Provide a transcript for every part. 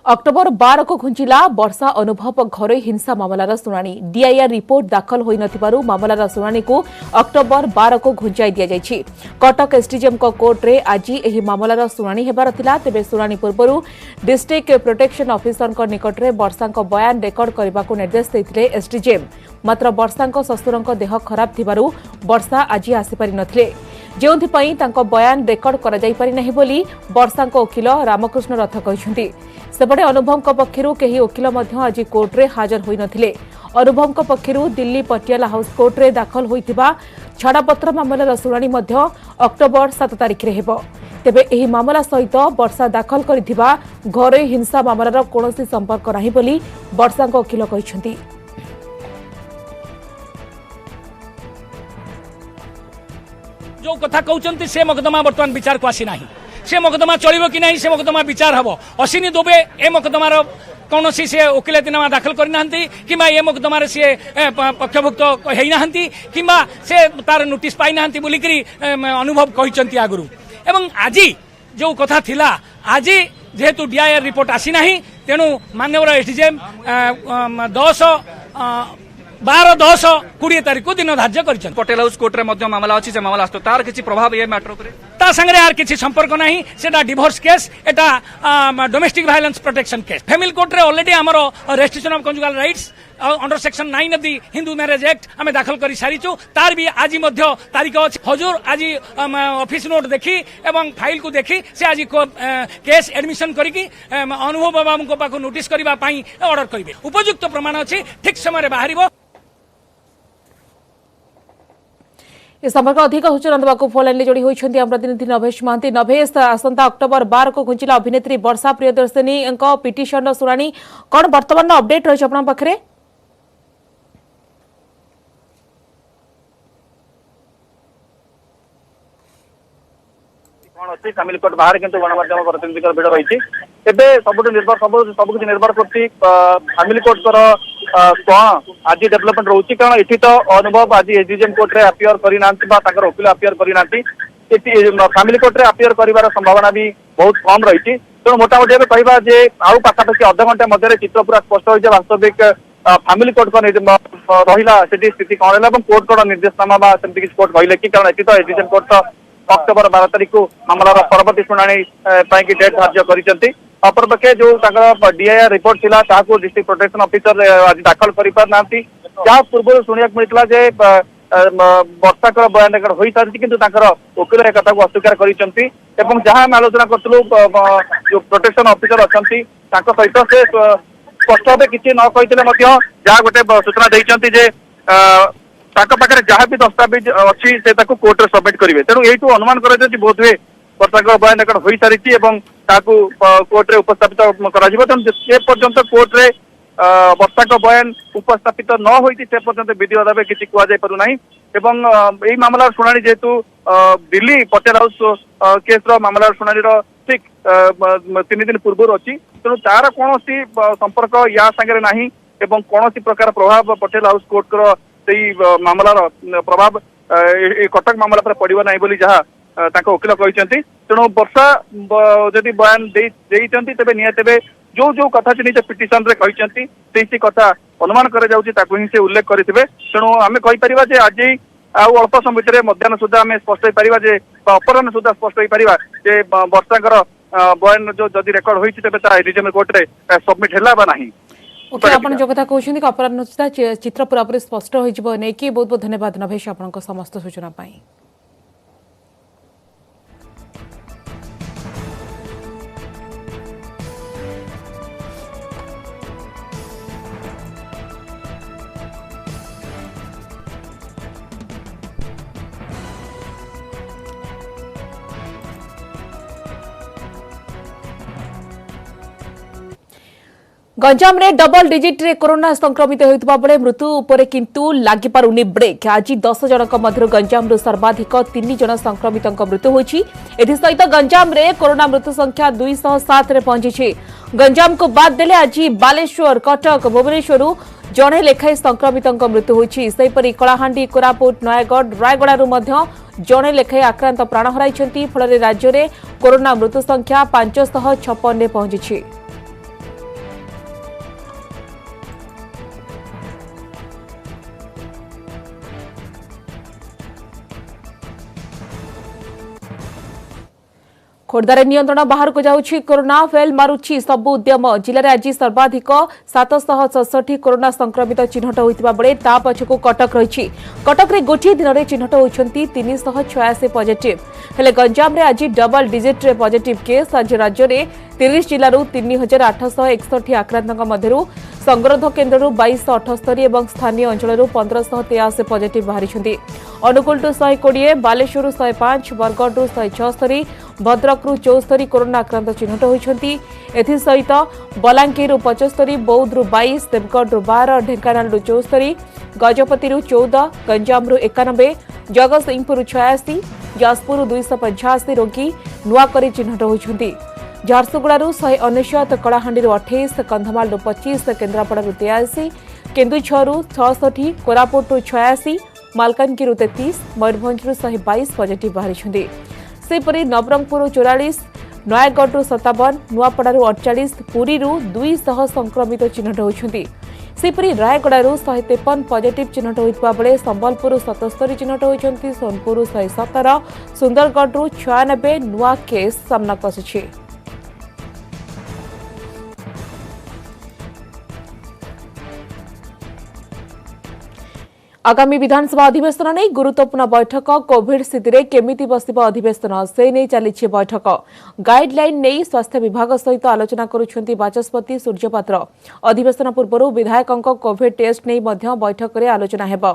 October 12 को घुंचिला वर्षा अनुभव घर हिंसा मामलार शुणाणी डीआईआर रिपोर्ट दाखल होई नथिबारु मामलार शुणाणी को अक्टोबर 12 को घुंचाई दिया जायछि। कटक एसडीजेएम को कोर्ट रे आज एही मामलार शुणाणी हेबार थिला। तेबे शुणाणी पूर्वरु डिस्ट्रिक्ट प्रोटेक्शन ऑफिसर को निकट रे वर्षा को बयान रेकर्ड करबा को निर्देश दैथिले एसडीजेएम। मात्र वर्षा को ससुर को देह खराब थिबारु वर्षा आज आसी पारि नथिले, जेउंथिपई तांको बयान रेकर्ड करा जाई पारि नाही बोली वर्षा को वकील रामकृष्ण रथ कहिसंती। सेपटे अनुभव पक्षर कहीं वकिल आज कोर्ट रे हाजर होई नथिले। अनुभव पक्षर दिल्ली पटियाला हाउस कोर्ट रे दाखल होइथिबा छाड़पत्र मामलार शुणाणी अक्टोबर 7 तारिख रे हेबो। तेबे एही मामला सहित वर्षा दाखल करिथिबा घरोई हिंसा मामलार कोनोसी संपर्क नाही बोली वर्षा को वकील कहिसंती। जो कथा कहते से मकदमा बर्तमान विचार को आसी नहीं, से मकदमा चलो कि नहीं, से मकदमा विचार हम अश्विनी दुबे ए मकदमार कौन सी से वकिलातीनामा दाखल करना कि ए मकदमार सी पक्षभुक्त होना कि से तार नोटिस पाई ना बोलिक अनुभव कहते आगु। एवं आज जो कथा थिला आज जेहेतु डीआईआर रिपोर्ट आसी ना तेणु माननीय एसडीजेएम 12-10-20 तारीख को दिन धार्य कर पटेल हाउस कोर्ट रे मामला अच्छी से मामला आसतो तार किसी प्रभाव ये मैटर पर ता संगे यार किसी संपर्क नहीं। सेटा डिवोर्स केस, एटा domestic violence protection case. Family court रे ऑलरेडी हमरो restriction of conjugal rights under section 9 of the Hindu marriage act आमे दाखल करी सारिचु। तार भी आज मध्य तारीख अछि। हजूर आज ऑफिस नोट देखी एवं फाइल को देखी से आज केस एडमिशन करिकी अनुभव बाबा को पाखो नोटिस करबा पई ऑर्डर करिवे। उपयुक्त प्रमाण अछि, ठीक समय बाहरिबो। इस संपर्क अधिक सूचना देवाक फोन लाइन जोड़ी होती आम प्रतिनिधि नभेश महांती। नभेश, आसंता अक्टोबर 12 को घुंचिला अभिनेत्री वर्षा प्रियदर्शिनी पिटिशन शुणाणी कौन वर्तमान अपडेट रही आप पाखे? फैमिली कोर्ट बाहर किंतु गणमाध्यम प्रतिनिधि भिड़ रही सबुठ निर्भर सबकि निर्भर करती फैमिली कोर्ट कौन आज डेवलपमेंट रोचे। कारण ये तो अनुभव आज एसडीजेएम कोर्ट रे अपियर करना वकिल अपियर करना फैमिली कोर्ट रे अपियर कर संभावना भी बहुत कम रही। तेणु मोटामोटी कहवा आउ पाखापाखि अध घंटे मध्य चित्र पूरा स्पष्ट हो वास्तविक फैमिली कोर्ट को रहा स्थिति कौन है कोर्ट कौन निर्देशनामा सेमती किसी कोर्ट कहले कि कारण ये तो एसडीजेएम कोर्ट अक्टोबर 12 तारीख को मामलार परवर्ती शुणाणी डेट धार्य कर। अपरपक्षे जो डीआईआर रिपोर्ट थिला ताकू डिस्ट्रिक्ट प्रोटेक्शन ऑफिसर आज दाखल कर पारना जहाँ पूर्व शुणा मिलता जे वर्षा बयान रेकर्ड हो सारी किंतु वकिल एक कथा को अस्वीकार करते। जहाँ आम आलोचना करूँ जो प्रोटेक्शन ऑफिसर अच्छा सहित से स्पष्ट भाव किसी न कही जहाँ गोटे सूचना देते पाखे जहाँ भी दस्तावेज अच्छी से कोर्ट रे सबमिट करेंगे। तेणु यू अनुमान कर बोध हुए वर्षा बयान रेकर्ड हो सारी कोर्ट रे उपस्थापित कर कोर्ट रे वर्षा बयान उपस्थापित न होती से पर्यंत विधिवत भाव किसी कहुना। यही मामलार शुणाणी जेहेतु दिल्ली पटेल हाउस केस मामलार शुणाणी ठीक 3 दिन पूर्व अच्छी तेणु तार कौन संपर्क या सागर ना कौन प्रकार प्रभाव पटेल हाउस कोर्ट मामलार प्रभाव कटक मामला पर पड़ो ना बोली जहाँ वकिल कहते। तेणु वर्षा जदि बयान तेज निहत जो जो कथा से निज पिटिशन रे कहते कथा अनुमान कर उल्लेख करते। तेणु आम कहीपर आज अल्प समय भितर मध्याह्न सुधा आम स्पष्ट हो पार अपराह सुधा स्पष्ट हो पार वर्षा बयान जो जदि रेकर्ड होती तेज एसडीजेएम कोर्ट रे सबमिट है ना। ओके, आप जो कथा कहते अपराह सुधा चित्र पूरापूरी स्पष्ट हो बहुत बहुत धन्यवाद नभेश आपन समस्त सूचना पाई। गंजाम रे डबल डिजिट रे कोरोना संक्रमित होइतबा बेले मृत्यु उपरे किंतु लागि पारुनी ब्रेक। आज 10 जनक मध्य गंजाम रो सर्वाधिक 3 जन संक्रमितक मृत्यु होइछि। एथि सहित गंजाम रे कोरोना मृत्यु संख्या 207 रे पहुंची। गंजाम को बाद देले आज बालेश्वर, कटक, भुवनेश्वर जड़े लेखाएं संक्रमितक मृत्यु होइछि। सेहिपरि कलाहांडी, कोरापुट, नयागढ़, रायगड़ारू मध्य जड़े लेखाएं आक्रांत प्राण हराइछन्ति। फल राज्य में कोरोना मृत्यु संख्या 556 रे पहुंची। खोर्धारे नियंत्रण बाहर को जाउछि कोरोना फेल मारुछि सबु उद्यम जिले में आज सर्वाधिक 767 कोरोना संक्रमित चिन्हट होइतिबा बेले ता पछकु कटक रही कटक रे गोटे दिन में चिन्हट होइछंती 386 पॉजिटिव हेले गंजाम रे आज डबल डिजिट रे पॉजिटिव केस आज राज्य में 30 जिलू 3861 आक्रांतों मध्य संगरोध केन्द्र 2278 और स्थानीय अंचल 1583 पॉजिटिव बाहरी अनुगुल 120 बालेश्वर 105 बरगढ़ 176 भद्रक 74 कोरोना आक्रांत चिन्हट होती एसहित बलांगीर 75 बौद्ध 22 देवगढ़ 12 ढेंकानाल 74 गजपति 14 गंजाम 91 जगतसिंहपुर 86 जाजपुर 285 रोगी नुआकरी चिन्हट होती झारसुगुड़ारू 199 कलाहांडी 28 कंधमाल 25 केन्द्रापड़ा 83 केन्दुझर 66 कोरापुट 86 मालकानगिरी 33 मयूरभंज 122 पॉजिटिव बाहरी सेपरी नवरंगपुर 44 नयागढ़ 57 नुआपड़ा 48 पुरी 200 संक्रमित चिन्हट होती सेपरी रायगड़ारू 153 पॉजिटिव चिन्हट होता बेले संबलपुर 77 चिन्हट होती सोनपुर 117 सुंदरगढ़ 96 नुआ केस सामना आसुछि। आगामी विधानसभा अधिवेशन नहीं गुरुत्वपूर्ण बैठक कोविड स्थिति रे केमिति बसिबा अधिवेशन से नहीं चली बैठक गाइडलाइन नहीं स्वास्थ्य विभाग सहित आलोचना करुछंती बाचस्पति सूर्यपात्र अधिवेशन पूर्व विधायकों कोविड टेस्ट नहीं मध्य बैठक रे आलोचना हेबो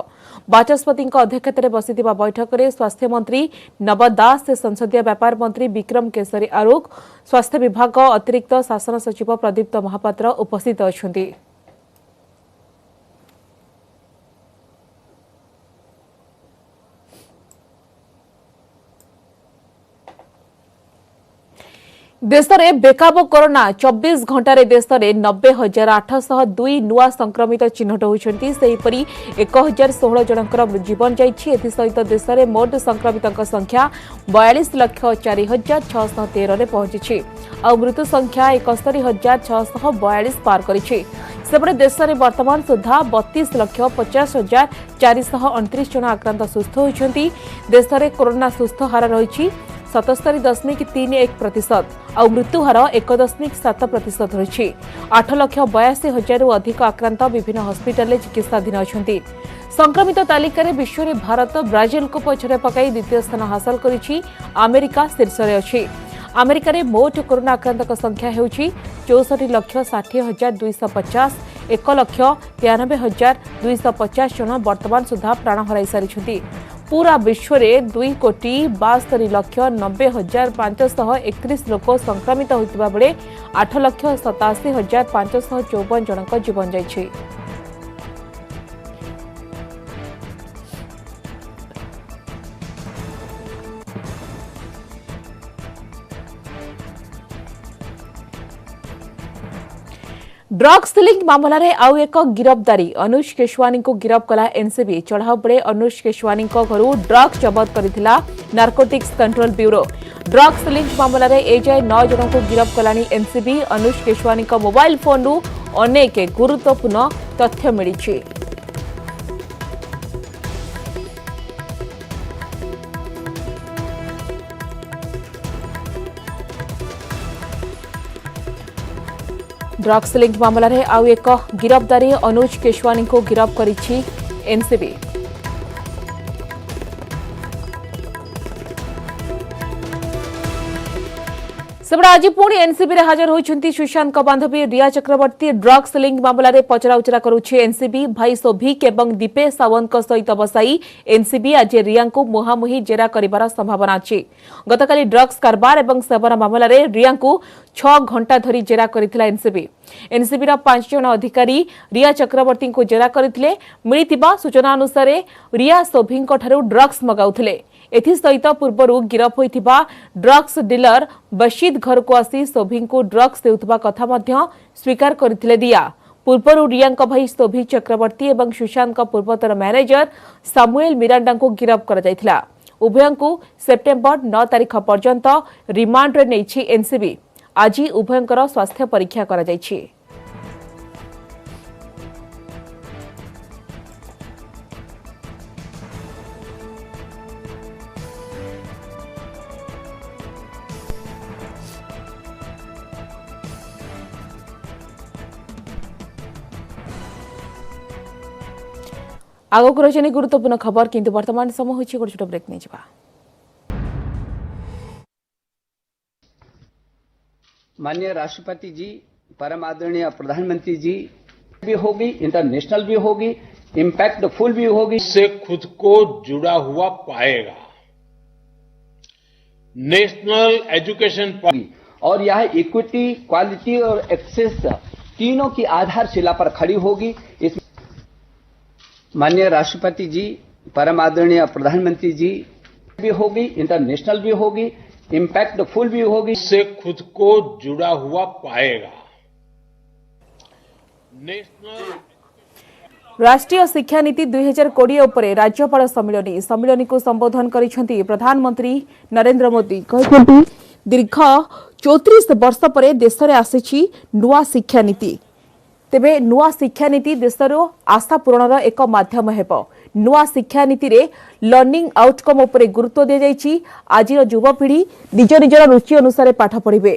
बाचस्पति अध्यक्षतार बसिथिबा बैठक रे स्वास्थ्य मंत्री नव दास संसदीय व्यापार मंत्री विक्रम केसरी आरुख स्वास्थ्य विभाग अतिरिक्त शासन सचिव प्रदीप्त महापात्र उपस्थित अछंती। देश में बेकाब कोरोना 24 घंटे देश में 90,802 नुआ संक्रमित चिन्हट होती सेहीपरि 1,016 जनकर जीवन जाइछि एसहित देश में मोट संक्रमित संख्या 42,04,613 रे पहुंची आ मृत्यु संख्या 71,642 पार करिछि सेपटे देश में वर्तमान सुधा 32,50,429 जन आक्रांत सुस्थ होती देश में कोरोना सुस्थ हार रही 77.31% और मृत्यु हार 1.7% रही 8,82,000 अधिक आक्रांत विभिन्न हस्पिटाल चिकित्साधीन अच्छा संक्रमित तालिकार विश्व में भारत ब्राजिल को पछरे पकाई द्वितीय स्थान हासिल करिछि अमेरिका शीर्ष में अछि अमेरिका रे मोट कोरोना आक्रांत संख्या हेउछि 64,60,250 1,93,250 जन वर्तमान सुधा प्राण हराई सारी पूरा विश्व में 2,72,90,531 लोक संक्रमित होता बेले 8,87,554 जन जीवन जाइछि। ड्रग्स लिंक मामला रे आउ एक गिरफ्तारी अनुज केशवानी को गिरफ्त कला एनसीबी चढ़ाऊ बेले अनुज केशवानी घर ड्रग्स जबत करथिला narcotics control bureau drugs link मामला रे एजाए 9 जन को गिरफ्त कलानी NCB Anuj Keshwani mobile phone रु अनेक गुरुत्वपूर्ण तथ्य मिली। ड्रग्स लिंक मामला रे आउ एक गिरफ्तारी अनुज केशवानी को गिरफ्त करिछि एनसीबी। सेबड़ा आज पुणी एनसीबी रे हाजर होइछंती सुशांत बांधवी रिया चक्रवर्ती ड्रग्स लिंक मामला रे पचराउचरा करुछि एनसीबी भाई सौभिक एवं दीपेश सावंत सहित बसाई एनसीबी आज रिया को मुहामुही जेरा करिबार संभावना अछि गतकाली ड्रग्स कारबार एवं सेवन मामला रे रिया को 6 घंटा धरी जेरा करिथिला एनसीबी एनसीबी रा 5 जन अधिकारी रिया चक्रवर्ती को जेरा करथिले मिलितिबा सूचना अनुसार रिया सौभिक ठारू ड्रग्स मगाउथिले एसहित पूर्व गिरफ होइथिबा ड्रग्स डीलर बशीद घर को आसी सोभी को ड्रग्स देउथबा कथा मध्य स्वीकार करथिले रिया पूर्व रिया भाई सोभी चक्रवर्ती एवं सुशांत पूर्वतर मैनेजर सामुएल मिरांडा को गिरफ कर जायथिला उभय को सेप्टेम्बर 9 तारीख पर्यंत रिमांड रे नेछि एनसीबी आज उभयंकर स्वास्थ्य परीक्षा करा जायछि। आगक रही गुरुत्वपूर्ण खबर किंतु वर्तमान समय होछि गोटे छोट ब्रेक नहीं जा। माननीय राष्ट्रपति जी, परम आदरणीय प्रधानमंत्री जी भी होगी, इंटरनेशनल भी होगी, इम्पैक्टफुल भी होगी, से खुद को जुड़ा हुआ पाएगा। नेशनल एजुकेशन और यह इक्विटी, क्वालिटी और एक्सेस तीनों की आधारशिला पर खड़ी होगी। इस माननीय राष्ट्रपति जी, परम आदरणीय प्रधानमंत्री जी भी होगी, इंटरनेशनल भी होगी, इम्पैक्टफुल भी होगी, से खुद को जुड़ा हुआ पाएगा। नेशनल राष्ट्रीय शिक्षा नीति 2020 उपरे राज्यपाल सम्मिलनी को संबोधन करिसेंती प्रधानमंत्री नरेंद्र मोदी। कहते दीर्घ 34 वर्ष पर देश में आसी नुआ शिक्षा नीति। तेबे नुआ शिक्षा नीति देशर आशा पूरणर एक माध्यम हेब। नुआ शिक्षा नीति रे लर्निंग आउटकम उपरे गुरुत्व दिया जायछि। आज युवपीढ़ी निज निजर रुचि अनुसार पाठ पढ़िबे।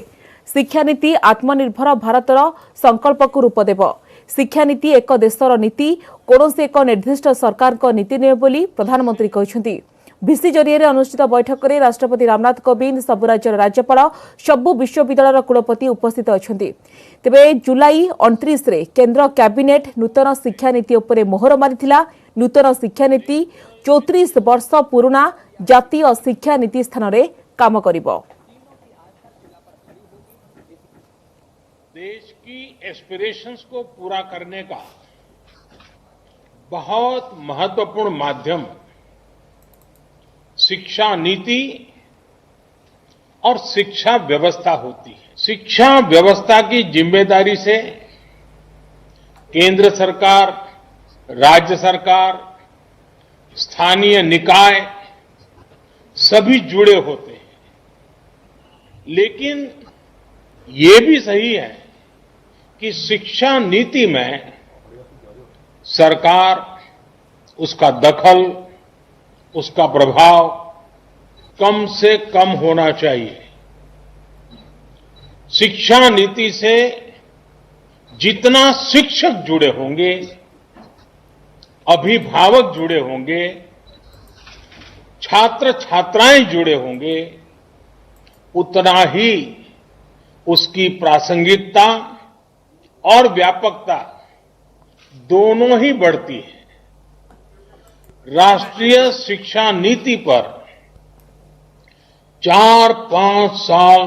शिक्षा नीति आत्मनिर्भर भारतर संकल्प को रूप देव। शिक्षा नीति एक देशर नीति, कौनसी एक निर्दिष्ट सरकार को नीति नुहे बोली प्रधानमंत्री कहते। भिसी जरिए अनुष्ठित बैठक में राष्ट्रपति रामनाथ कोविंद, सबु राज्यर राज्यपाल, सबु विश्वविद्यालय कुलपति उपस्थित अच्छा। तेबे जुलाई 29 रे केंद्र कैबिनेट नूतन शिक्षा नीति उपरे मोहर मारिथिला। नूतन शिक्षा नीति 34 वर्ष पुराना जातीय शिक्षा नीति स्थान रे काम करिबो। देश की एस्पिरेशंस को पूरा करने का बहुत महत्वपूर्ण माध्यम शिक्षा नीति और शिक्षा व्यवस्था होती है। शिक्षा व्यवस्था की जिम्मेदारी से केंद्र सरकार, राज्य सरकार, स्थानीय निकाय सभी जुड़े होते हैं। लेकिन ये भी सही है कि शिक्षा नीति में सरकार, उसका दखल, उसका प्रभाव कम से कम होना चाहिए। शिक्षा नीति से जितना शिक्षक जुड़े होंगे, अभिभावक जुड़े होंगे, छात्र छात्राएं जुड़े होंगे, उतना ही उसकी प्रासंगिकता और व्यापकता दोनों ही बढ़ती है। राष्ट्रीय शिक्षा नीति पर 4-5 साल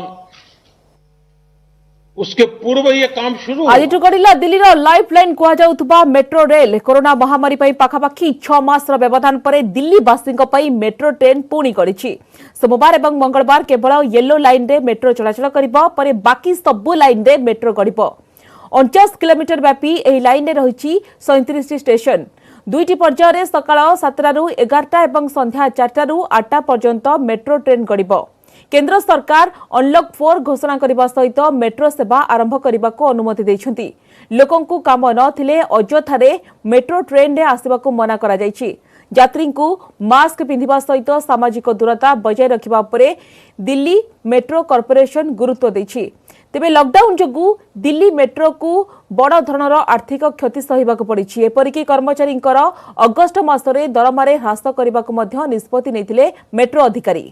उसके पूर्व ये काम शुरू आज गढ़िला दिल्ली लाइफ लाइन कहुवा मेट्रो रेल। कोरोना महामारी पाखापाखि 6 मास व्यवधान पर दिल्लीवासी मेट्रो ट्रेन पुणी गढ़ी। सोमवार और मंगलवार केवल येलो लाइन रे मेट्रो चलाचल कर बाकी सबु लाइन रे मेट्रो गढ़। 49 किलोमीटर व्यापी एही लाइन रे रही 37 स्टेशन। 2टी पर्यायर सकाळ 7 रु 11 और संध्या 4 रु 8 पर्यंत मेट्रो ट्रेन गढ़। केंद्र सरकार अनलॉक 4 घोषणा करने सहित मेट्रो सेवा आरंभ करने को अनुमति देइछंती। लोकंकु काम नथिले अजोथारे मेट्रो ट्रेन रे आसिबाकु मना करा जायछि। यात्री को मास्क पिंधिबा सहित सामाजिक दूरता बजाय रखिबा उपरे दिल्ली मेट्रो कॉर्पोरेशन गुरुत्व दैछि। तेबे लॉकडाउन जोगु दिल्ली मेट्रो को बड़ धरणर आर्थिक क्षति सहिबाकु पड़िछि। एपरिकी कर्मचारींकर अगस्ट मासरे दरमारे ह्रास करबाकु मध्य निष्पत्ति नेथिले मेट्रो अधिकारी।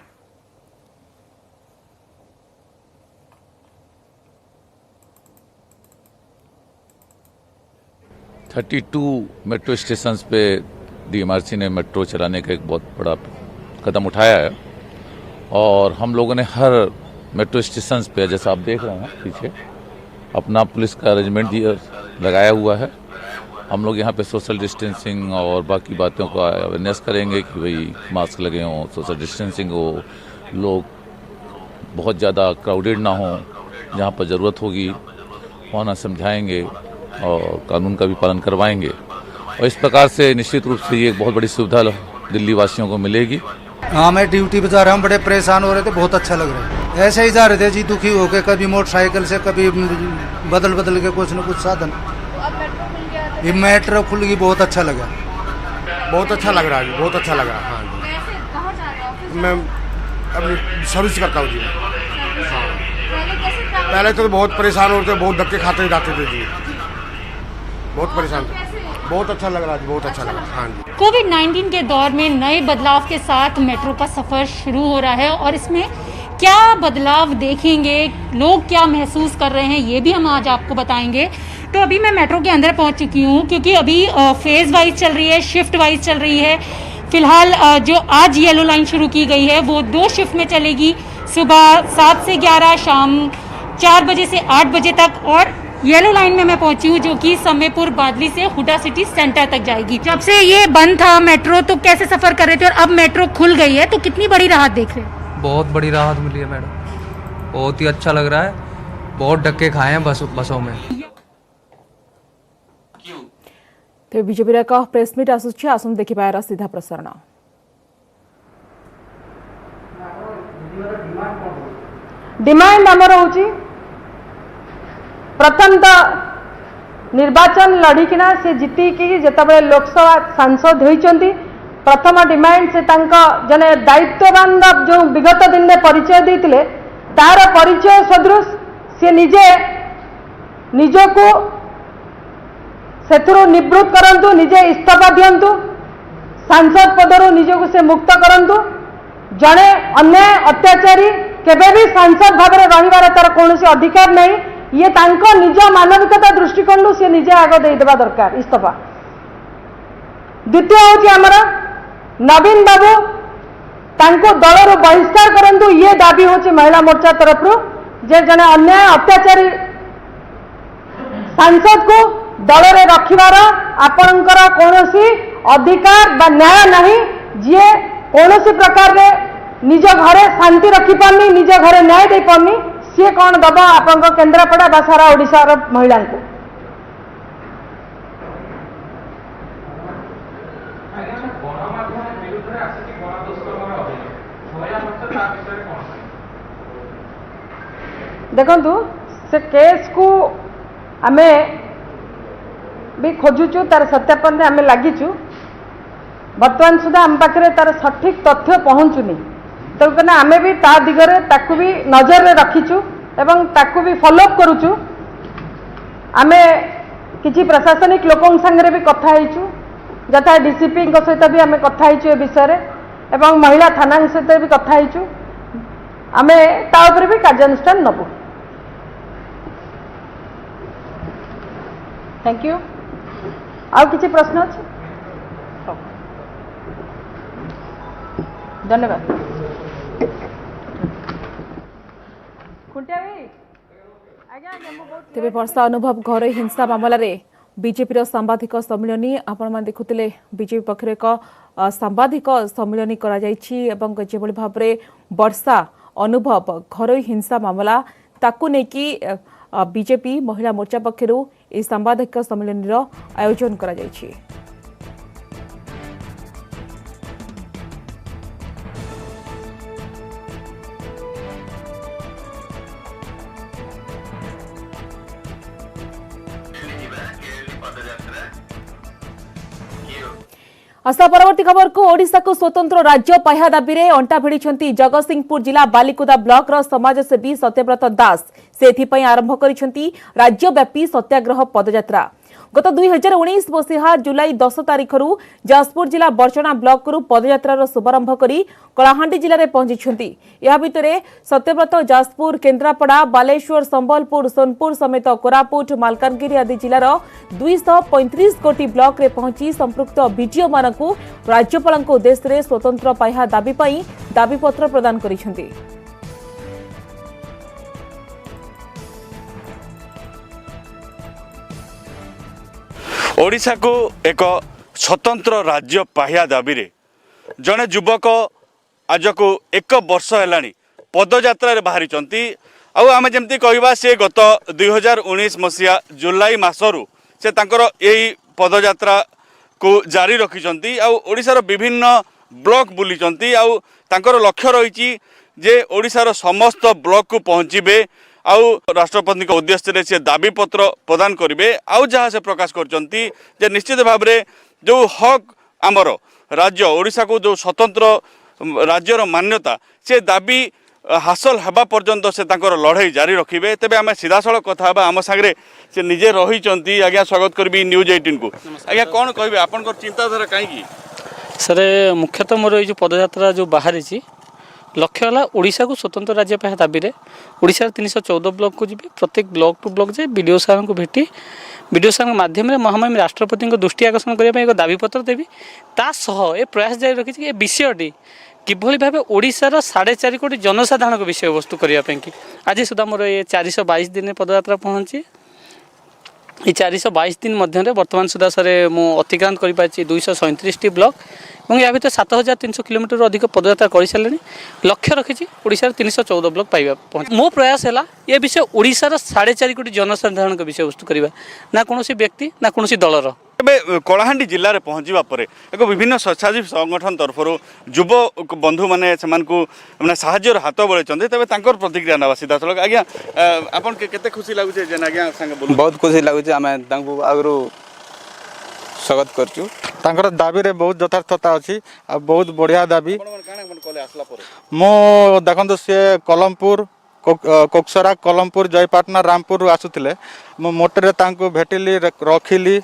मेट्रो स्टेशंस पे डीएमआरसी ने मेट्रो चलाने का एक बहुत बड़ा कदम उठाया है और हम लोगों ने हर मेट्रो स्टेशंस पे, जैसा आप देख रहे हैं पीछे, अपना पुलिस का अरेंजमेंट लगाया हुआ है। हम लोग यहाँ पे सोशल डिस्टेंसिंग और बाकी बातों का अवेयरनेस करेंगे कि भाई मास्क लगे हों, सोशल डिस्टेंसिंग हो, लोग बहुत ज़्यादा क्राउडेड ना हो, जहाँ पर ज़रूरत होगी वहाँ ना समझाएंगे और कानून का भी पालन करवाएंगे। और इस प्रकार से निश्चित रूप से ये एक बहुत बड़ी सुविधा दिल्ली वासियों को मिलेगी। हाँ, मैं ड्यूटी पे जा रहा हूँ, बड़े परेशान हो रहे थे, बहुत अच्छा लग रहा है। ऐसे ही जा रहे थे जी, दुखी होके, कभी मोटरसाइकिल से, कभी बदल के कुछ न कुछ साधन। ये मेट्रो खुल गई, बहुत अच्छा लगा, बहुत अच्छा लग रहा है, बहुत अच्छा लगा। हाँ जी, मैं अपनी सर्विस करता हूँ जी। हाँ, पहले तो बहुत परेशान होते थे, बहुत धक्के खाते जाते थे जी। बहुत परेशान थे। बहुत अच्छा लग रहा है, बहुत अच्छा लग रहा है। हाँ जी। कोविड-19 के दौर में नए बदलाव के साथ मेट्रो का सफ़र शुरू हो रहा है और इसमें क्या बदलाव देखेंगे, लोग क्या महसूस कर रहे हैं, ये भी हम आज आपको बताएंगे। तो अभी मैं मेट्रो के अंदर पहुंच चुकी हूँ क्योंकि अभी फेज वाइज चल रही है, शिफ्ट वाइज चल रही है। फिलहाल जो आज येलो लाइन शुरू की गई है वो 2 शिफ्ट में चलेगी, सुबह 7 से 11, शाम 4 बजे से 8 बजे तक। और येलो लाइन में मैं पहुंची हूँ जो कि समयपुर बादली से हुडा सिटी सेंटर तक जाएगी। जब से ये बंद था मेट्रो, तो कैसे सफर कर रहे थे, और अब मेट्रो खुल गई है तो कितनी बड़ी राहत देख रहे हैं? बहुत बड़ी राहत मिली है मैडम, बहुत ही अच्छा लग रहा है। बहुत धक्के खाए हैं बसों में। तेज बीजेपी एक प्रेसमिट आसूची, आसन देखिबा यार सीधा प्रसारण। डिमांड आमर होची प्रथम तो निर्वाचन लड़िकिना से जीतिकी जिते लोकसभा सांसद होती प्रथम डिमांड से जने दायित्ववान जो विगत दिन में परिचय देते तार परिचय सदृश सी निजे निजको से निवृत्त करंतु, निजे इस्तीफा दियंतु, सांसद पदरु निजको से मुक्त करंतु। जड़े अन्याय अत्याचारी केबे भी सांसद भाव में रहिबार तार कौन अधिकार नहीं। ये तांको निज मानविकता दृष्टिकोण से निजे आग देदेवा दरकार इस्तीफा। द्वितीय हूँ आमर नवीन बाबू तांको दलर बहिष्कार करंतु, ये दाबी होची महिला मोर्चा तरफ जे जने अन्याय अत्याचारी सांसद को दल में रखिबार आपणकर कौनसी अधिकार बा न्याय नहीं। जी कौन प्रकार रे निज घरे शांति रखी पारनी, निज घरे न्याय दे पारनी, सी कौन दबा आपण केन्द्रापड़ा बा सारा ओडिशार महिला को। देखंतु से केस को आमे भी खोजुचु, तार सत्यापन आम लगिचु। बर्तमान सुधा आम पाखे तार सठिक तथ्य पहुँचुनी, तेना आम भी ता दिगरे ताकू भी नजर में रखीचु एवं ताकू भी फॉलोअप करुचु। आम किसी प्रशासनिक लोकों संगे भी कथा होइचु, जथा डीसीपी सहित भी आम कथा होइचु ए विषय एवं महिला थाना सहित भी कथा होइचु। आम ता ऊपर भी कार्यानुष्ठान नबु। Thank you. आउ किसी प्रश्न अच्छे? धन्यवाद। तेज वर्षा अनुभव घर हिंसा मामला रे बीजेपी सांबादिक सम्मिलन आपण मैंने देखुले। बीजेपी पक्ष एक सांबादिक सम्मिलन कर भाव में वर्षा अनुभव घर हिंसा मामला ताकू नेकी बीजेपी महिला मोर्चा पक्षरु ए सांबादिक सम्मिलन आयोजन करा जायछि। आशा परवर्ती खबर को ओडिशा को स्वतंत्र राज्य पाह्या दाबी रे अंटा भिड़ी जगतसिंहपुर जिला बालिकुदा ब्लॉक रो समाजसेवी सत्यव्रत दास से एथिपई आरंभ करिसेंती राज्यव्यापी सत्याग्रह पदयात्रा। गत 2019 मसीहा जुलाई 10 तारिखरू जाजपुर जिला बरचना ब्लॉक रु पदयात्रार शुभारंभ करी कलाहांडी जिले में पहुंची। या भितर सत्यव्रत जाजपुर, केन्द्रापड़ा, बालेश्वर, संबलपुर, सोनपुर समेत कोरापुट, मालकानगिरी आदि जिलार 235 कोटी ब्लॉक रे पहुंची संपृक्त बीडीओ मानकू राज्यपाल उद्देश्य रे स्वतंत्र पाह्या दाबी पई दाबीपत्र प्रदान करिसेंती। ओडिशा को एक स्वतंत्र राज्य पाह्या दाबी रे जड़े युवक आज को 1 वर्ष है पदयात्रा बाहरी आम जमती कहवा से गत 2019 मसीहा जुलाई मासरू से यही पदयात्रा को जारी रखिंट ओडिशार विभिन्न ब्लॉक बुली लक्ष्य रही जे ओडिशार समस्त ब्लॉक को पहुँचे आउ राष्ट्रपति उद्देश्य से दाबी पत्र प्रदान करेंगे। आउ जहाँ से प्रकाश कर निश्चित भाव में जो हक आमर राज्य ओडिशा को जो स्वतंत्र राज्यर मान्यता से दाबी हासिल हेबा पर्यंत से तांकर लड़ाई जारी रखिबे। तेबे आमे सीधासळख कथा हेबा आम सागरे से निजे रहिचंती। आज्ञा स्वागत करबी न्यूज 18 को। आज्ञा कोन कहबे आपनकर चिंताधारा काई की? सर मुख्यतः मोर ये पदयात्रा जो बाहरी लक्ष्य है ओडिशा को स्वतंत्र राज्य पाया दाबी ओडिशा 314 ब्लॉक को जी प्रत्येक ब्लॉक टू ब्लॉक जाए विडीओ सार को भेटी विडीओ सार माध्यम महामहिम राष्ट्रपति दृष्टि आकर्षण करने एक दाबीपत्र देवी तासह ए प्रयास जारी रखी विषयटी किभली भाव ओडिशार 4.5 कोटी जनसाधारण को विषय वस्तु करने की आज सुधा मोर ये 422 दिन पदयात्रा पहुँची। ये 422 दिन मध्य वर्तमान सुधा सर मु अतिक्रांत कर 237 ब्लॉक और या भर 7300 किलोमीटर अधिक पदयात्रा कर सारे लक्ष्य रखी ओडिशार 314 ब्लॉक पाइबा पहुँच मो प्रयास है ये विषय ओडिशार 4.5 कोटी जनसाधारण विषय वस्तु करवा ना कौन व्यक्ति ना कौन दलर। एबे कलाहांडी जिले में पहुँचवा पर एक विभिन्न स्वेच्छासेवी संगठन तरफ युव बंधु मैंने मैंने साहाय्यर हाथ बढ़ाई तेज तक प्रतिक्रिया ना सीधा सड़क। आज्ञा आपन केते खुशी लगुचे जेन आज्ञा संगे बोल बहुत खुशी लगुचे आमे आगु स्वागत करचु तांकर दाबी रे बहुत यथार्थता अछि आ बहुत बढ़िया दाबी मो देखंतो से कलमपुर कोकसरा कलमपुर जयपाटना रामपुर आसुले मो मोटर तांको भेटिली रखिली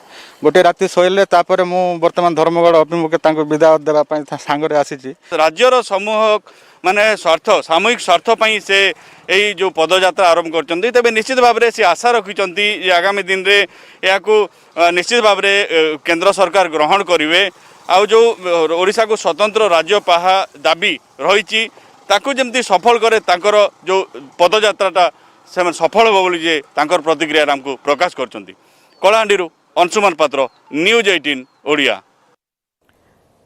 गोटे राति शोले तापर मु वर्तमान धर्मगढ़ अभिमुखे तांको विदा देबा पई सांगरे आसीची। राज्यर समूह माने स्वार्थ सामूहिक स्वार्थ पई से यही जो पदयात्रा आरंभ करचंती तेबे निश्चित भाव में से आशा रखिचंती जे आगामी दिन रे याकू निश्चित भाव में केंद्र सरकार ग्रहण करिवे आ जो ओडिशा को स्वतंत्र राज्य पाहा दाबी रही ताकू जमती सफल करे तांकर जो पदयात्राटा से सफल हो बोली जे तांकर प्रतिक्रिया हमको प्रकाश करचंती। कलाहांडीरू अंशुमान पात्र न्यूज 18 ओडिया।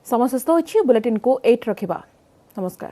समस्त बुलेटिन को 8 रखिबा। नमस्कार।